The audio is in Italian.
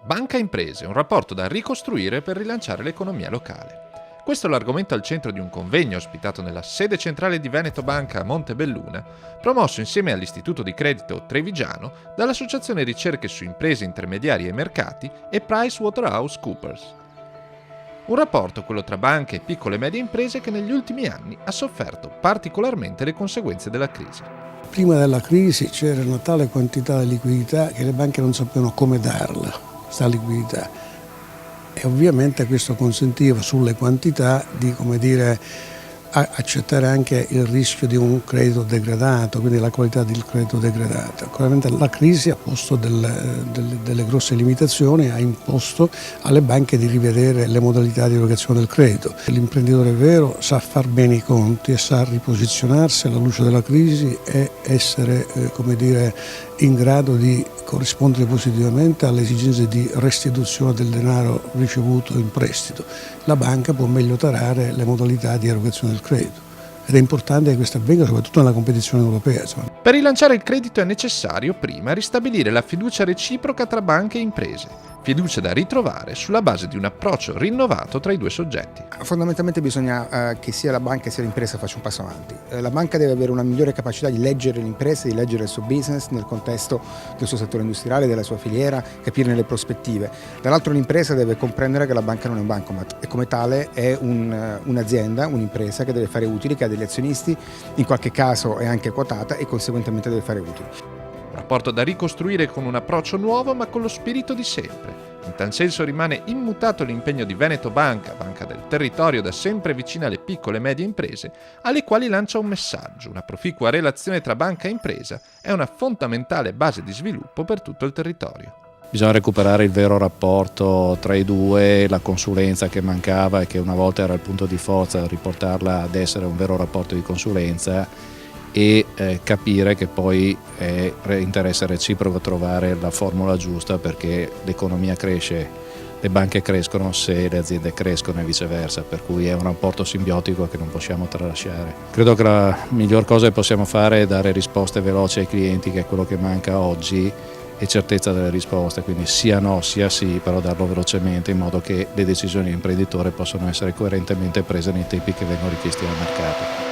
Banca e imprese, un rapporto da ricostruire per rilanciare l'economia locale. Questo è l'argomento al centro di un convegno ospitato nella sede centrale di Veneto Banca a Montebelluna, promosso insieme all'Istituto di Credito Trevigiano dall'Associazione Ricerche su Imprese Intermediarie e Mercati e PricewaterhouseCoopers. Un rapporto, quello tra banche e piccole e medie imprese, che negli ultimi anni ha sofferto particolarmente le conseguenze della crisi. Prima della crisi c'era una tale quantità di liquidità che le banche non sapevano come darla, questa liquidità. E ovviamente questo consentiva sulle quantità di, accettare anche il rischio di un credito degradato, quindi la qualità del credito degradato. Ovviamente la crisi ha posto delle grosse limitazioni, ha imposto alle banche di rivedere le modalità di erogazione del credito. L'imprenditore vero sa far bene i conti e sa riposizionarsi alla luce della crisi e essere in grado di corrispondere positivamente alle esigenze di restituzione del denaro ricevuto in prestito. La banca può meglio tarare le modalità di erogazione del credito ed è importante che questo avvenga soprattutto nella competizione europea. Per rilanciare il credito è necessario prima ristabilire la fiducia reciproca tra banche e imprese, fiducia da ritrovare sulla base di un approccio rinnovato tra i due soggetti. Fondamentalmente bisogna che sia la banca sia l'impresa faccia un passo avanti. La banca deve avere una migliore capacità di leggere l'impresa, di leggere il suo business nel contesto del suo settore industriale, della sua filiera, capirne le prospettive. Dall'altro l'impresa deve comprendere che la banca non è un bancomat e come tale è un'azienda, un'impresa che deve fare utili, che ha degli azionisti, in qualche caso è anche quotata e conseguentemente deve fare utili. Un rapporto da ricostruire con un approccio nuovo ma con lo spirito di sempre. In tal senso rimane immutato l'impegno di Veneto Banca, banca del territorio da sempre vicina alle piccole e medie imprese, alle quali lancia un messaggio: una proficua relazione tra banca e impresa è una fondamentale base di sviluppo per tutto il territorio. Bisogna recuperare il vero rapporto tra i due, la consulenza che mancava e che una volta era il punto di forza, riportarla ad essere un vero rapporto di consulenza e capire che poi è interesse reciproco trovare la formula giusta, perché l'economia cresce, le banche crescono se le aziende crescono e viceversa, per cui è un rapporto simbiotico che non possiamo tralasciare. Credo che la miglior cosa che possiamo fare è dare risposte veloci ai clienti, che è quello che manca oggi, e certezza delle risposte, quindi sia no sia sì, però darlo velocemente in modo che le decisioni dell'imprenditore possano essere coerentemente prese nei tempi che vengono richiesti dal mercato.